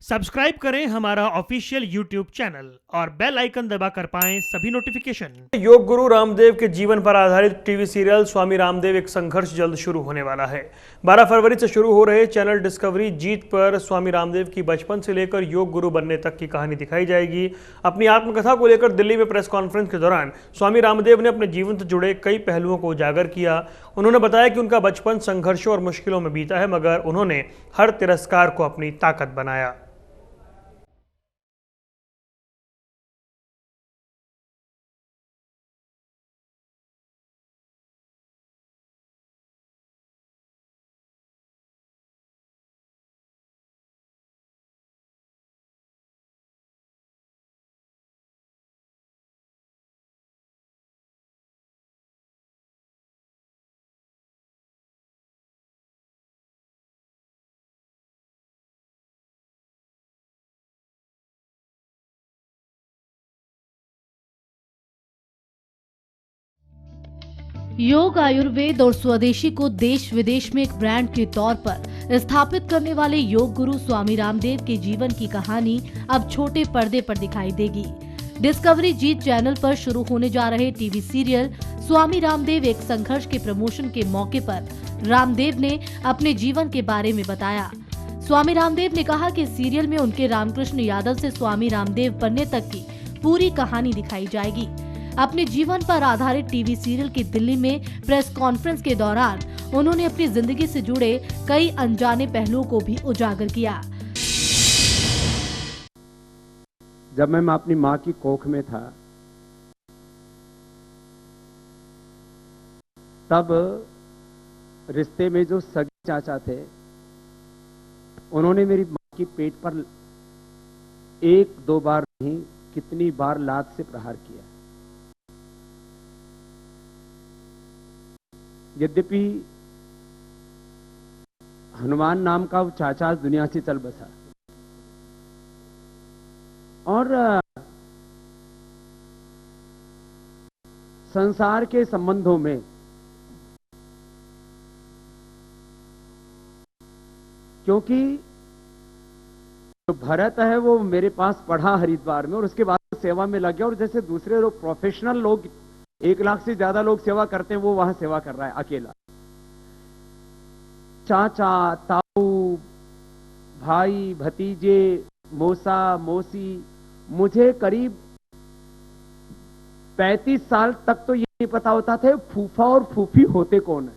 Subscribe करें हमारा official YouTube channel और बेल आइकन दबाकर पाएं सभी नोटिफिकेशन। योग गुरु रामदेव के जीवन पर आधारित टीवी सीरियल स्वामी रामदेव एक संघर्ष जल्द शुरू होने वाला है। 12 फरवरी से शुरू हो रहे चैनल डिस्कवरी जीत पर स्वामी रामदेव की बचपन से लेकर योग गुरु बनने तक की कहानी दिखाई जाएगी। अपनी आत्मकथा को लेकर दिल्ली में प्रेस कॉन्फ्रेंस के दौरान स्वामी रामदेव ने अपने जीवन से जुड़े कई पहलुओं को उजागर किया। उन्होंने बताया कि उनका बचपन संघर्षों और मुश्किलों में बीता है, मगर उन्होंने हर तिरस्कार को अपनी ताकत बनाया। योग, आयुर्वेद और स्वदेशी को देश विदेश में एक ब्रांड के तौर पर स्थापित करने वाले योग गुरु स्वामी रामदेव के जीवन की कहानी अब छोटे पर्दे पर दिखाई देगी। डिस्कवरी जीत चैनल पर शुरू होने जा रहे टीवी सीरियल स्वामी रामदेव एक संघर्ष के प्रमोशन के मौके पर रामदेव ने अपने जीवन के बारे में बताया। स्वामी रामदेव ने कहा कि सीरियल में उनके रामकृष्ण यादव से स्वामी रामदेव बनने तक की पूरी कहानी दिखाई जाएगी। अपने जीवन पर आधारित टीवी सीरियल की दिल्ली में प्रेस कॉन्फ्रेंस के दौरान उन्होंने अपनी जिंदगी से जुड़े कई अनजाने पहलुओं को भी उजागर किया। जब मैं अपनी माँ की कोख में था, तब रिश्ते में जो सगे चाचा थे, उन्होंने मेरी माँ की पेट पर एक दो बार नहीं, कितनी बार लात से प्रहार किया। यद्यपि हनुमान नाम का वो चाचा आज दुनिया से चल बसा, और संसार के संबंधों में क्योंकि जो भरत है वो मेरे पास पढ़ा हरिद्वार में और उसके बाद सेवा में लग गया, और जैसे दूसरे लोग प्रोफेशनल लोग 1 लाख से ज्यादा लोग सेवा करते हैं, वो वहां सेवा कर रहा है अकेला। चाचा, ताऊ, भाई, भतीजे, मौसा, मौसी, मुझे करीब 35 साल तक तो ये नहीं पता होता था फूफा और फूफी होते कौन है।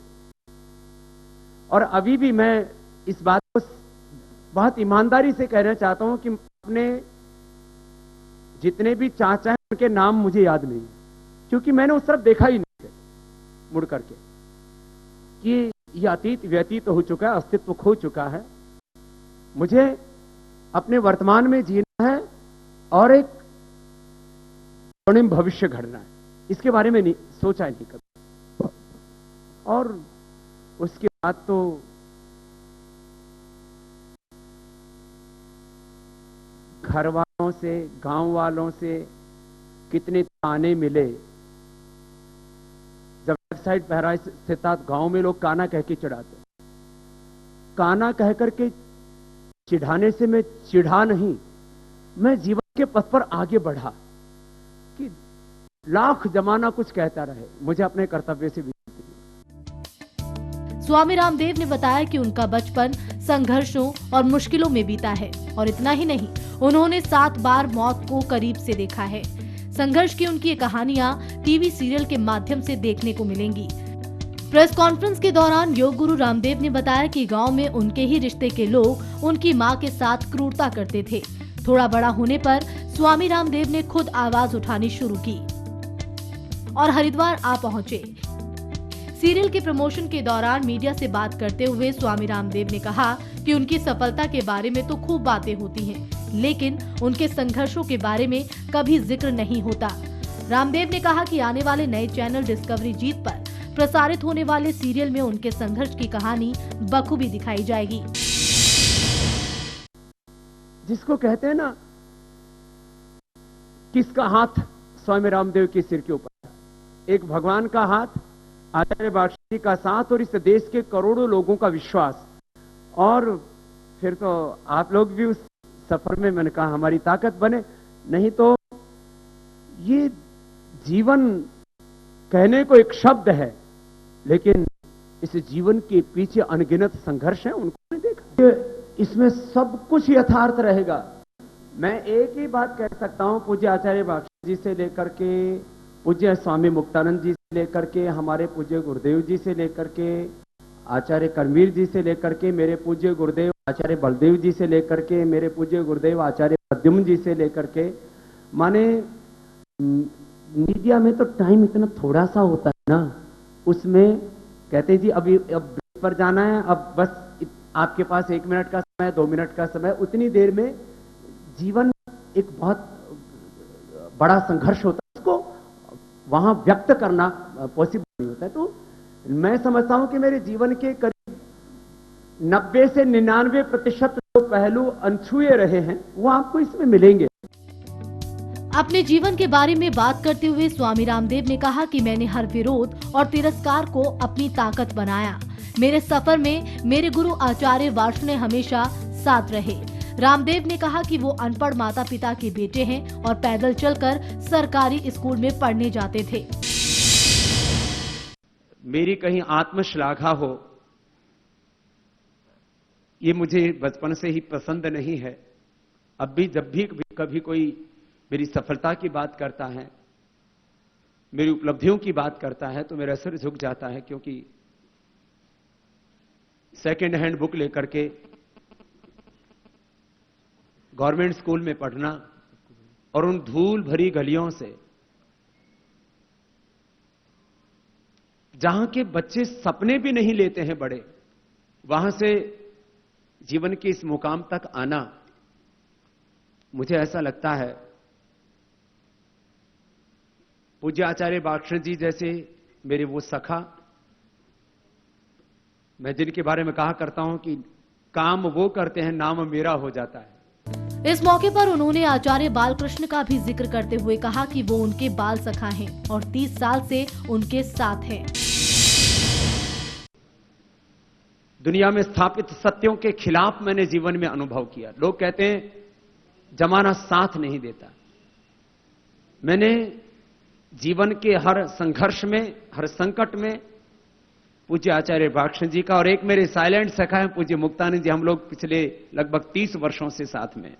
और अभी भी मैं इस बात को बहुत ईमानदारी से कहना चाहता हूं कि अपने जितने भी चाचा हैं उनके नाम मुझे याद नहीं, क्योंकि मैंने उस तरफ देखा ही नहीं मुड़ करके कि यह अतीत व्यतीत हो चुका है, अस्तित्व खो चुका है। मुझे अपने वर्तमान में जीना है और एक स्वर्णिम भविष्य घड़ना है, इसके बारे में नहीं सोचा नहीं कभी। और उसके बाद तो घर वालों से, गांव वालों से कितने ताने मिले। जब वेबसाइट बहराइच स्थित गांव में लोग काना कह के चिढ़ाते, काना कह करके चिढ़ाने से मैं चिढ़ा नहीं, मैं जीवन के पथ पर आगे बढ़ा कि लाख जमाना कुछ कहता रहे, मुझे अपने कर्तव्य से भी। स्वामी रामदेव ने बताया कि उनका बचपन संघर्षों और मुश्किलों में बीता है, और इतना ही नहीं, उन्होंने 7 बार मौत को करीब से देखा है। संघर्ष की उनकी कहानियां टीवी सीरियल के माध्यम से देखने को मिलेंगी। प्रेस कॉन्फ्रेंस के दौरान योग गुरु रामदेव ने बताया कि गांव में उनके ही रिश्ते के लोग उनकी मां के साथ क्रूरता करते थे। थोड़ा बड़ा होने पर स्वामी रामदेव ने खुद आवाज उठानी शुरू की और हरिद्वार आ पहुंचे। सीरियल के प्रमोशन के दौरान मीडिया से बात करते हुए स्वामी रामदेव ने कहा कि उनकी सफलता के बारे में तो खूब बातें होती हैं, लेकिन उनके संघर्षों के बारे में कभी जिक्र नहीं होता। रामदेव ने कहा कि आने वाले नए चैनल डिस्कवरी जीत पर प्रसारित होने वाले सीरियल में उनके संघर्ष की कहानी बखूबी दिखाई जाएगी। जिसको कहते हैं ना, किसका हाथ स्वामी रामदेव के सिर के ऊपर, एक भगवान का हाथ, आचार्य बागशी का साथ और इस देश के करोड़ों लोगों का विश्वास, और फिर तो आप लोग भी उस सफर में मैंने कहा हमारी ताकत बने। नहीं तो ये जीवन कहने को एक शब्द है, लेकिन इस जीवन के पीछे अनगिनत संघर्ष हैं, उनको नहीं देखा। इसमें सब कुछ यथार्थ रहेगा। मैं एक ही बात कह सकता हूं, पूज्य आचार्य बागश जी से लेकर के, पूज्य स्वामी मुक्तानंद जी से लेकर के, हमारे पूज्य गुरुदेव जी से लेकर के, आचार्य कर्मवीर जी से लेकर के, मेरे पूज्य गुरुदेव आचार्य बलदेव जी से लेकर के, मेरे पूज्य गुरुदेव आचार्य प्रद्युम्न जी से लेकर के, माने मीडिया में तो टाइम इतना थोड़ा सा होता है ना, उसमें कहते जी अब ब्रेक पर जाना है, अब बस आपके पास 1 मिनट का समय, 2 मिनट का समय, उतनी देर में जीवन एक बहुत बड़ा संघर्ष होता है, उसको वहां व्यक्त करना पॉसिबल नहीं होता है। तो मैं समझता हूं कि मेरे जीवन के करीब 90 से 99% जो पहलू अनछुए रहे हैं वो आपको इसमें मिलेंगे। अपने जीवन के बारे में बात करते हुए स्वामी रामदेव ने कहा कि मैंने हर विरोध और तिरस्कार को अपनी ताकत बनाया। मेरे सफर में मेरे गुरु आचार्य वार्ष्णेय हमेशा साथ रहे। रामदेव ने कहा कि वो अनपढ़ माता पिता के बेटे हैं और पैदल चलकर सरकारी स्कूल में पढ़ने जाते थे। मेरी कहीं आत्मश्लाघा हो, ये मुझे बचपन से ही पसंद नहीं है। अब भी जब भी कभी कोई मेरी सफलता की बात करता है, मेरी उपलब्धियों की बात करता है, तो मेरा सिर झुक जाता है, क्योंकि सेकेंड हैंड बुक लेकर के गवर्नमेंट स्कूल में पढ़ना और उन धूल भरी गलियों से, जहां के बच्चे सपने भी नहीं लेते हैं बड़े, वहां से जीवन के इस मुकाम तक आना, मुझे ऐसा लगता है पूज्य आचार्य बागश जी जैसे मेरे वो सखा, मैं जिनके बारे में कहा करता हूं कि काम वो करते हैं, नाम मेरा हो जाता है। इस मौके पर उन्होंने आचार्य बालकृष्ण का भी जिक्र करते हुए कहा कि वो उनके बाल सखा हैं और 30 साल से उनके साथ हैं। दुनिया में स्थापित सत्यों के खिलाफ मैंने जीवन में अनुभव किया। लोग कहते हैं जमाना साथ नहीं देता। मैंने जीवन के हर संघर्ष में, हर संकट में पूज्य आचार्य बागश जी का, और एक मेरे साइलेंट सखा है पूज्य मुक्तानंद जी, हम लोग पिछले लगभग 30 वर्षों से साथ में,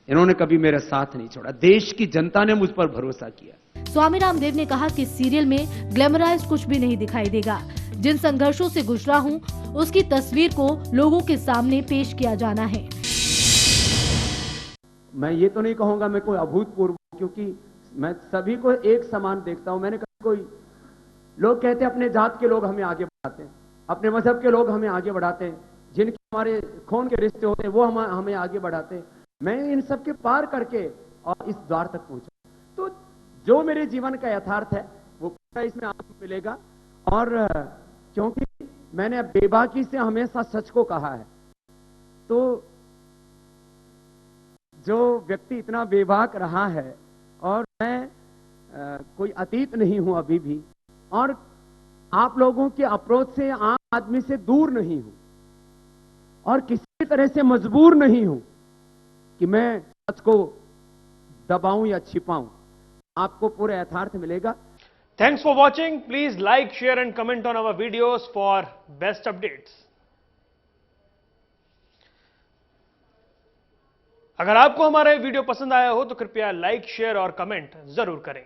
इन्होंने कभी मेरा साथ नहीं छोड़ा। देश की जनता ने मुझ पर भरोसा किया। स्वामी रामदेव ने कहा कि सीरियल में ग्लैमराइज कुछ भी नहीं दिखाई देगा। जिन संघर्षों से गुजरा हूं, उसकी तस्वीर को लोगों के सामने पेश किया जाना है। मैं ये तो नहीं कहूंगा मैं कोई अभूतपूर्व, क्योंकि मैं सभी को एक समान देखता हूं। मैंने कहा कोई लोग कहते हैं अपने जात के लोग हमें आगे बढ़ाते हैं, अपने मजहब के लोग हमें आगे बढ़ाते हैं, जिनके हमारे खून के रिश्ते होते हैं वो हमें आगे बढ़ाते हैं। मैं इन सब के पार करके और इस द्वार तक पहुंचा। तो जो मेरे जीवन का यथार्थ है वो पूरा इसमें आपको मिलेगा। और क्योंकि मैंने बेबाकी से हमेशा सच को कहा है, तो जो व्यक्ति इतना बेबाक रहा है, और मैं कोई अतीत नहीं हूं अभी भी, और आप लोगों के अप्रोच से, आम आदमी से दूर नहीं हूं, और किसी तरह से मजबूर नहीं हूं कि मैं सच को दबाऊं या छिपाऊं। आपको पूरा यथार्थ मिलेगा। Thanks for watching. Please like, share and comment on our videos for best updates. अगर आपको हमारा वीडियो पसंद आया हो तो कृपया लाइक, शेयर और कमेंट जरूर करें।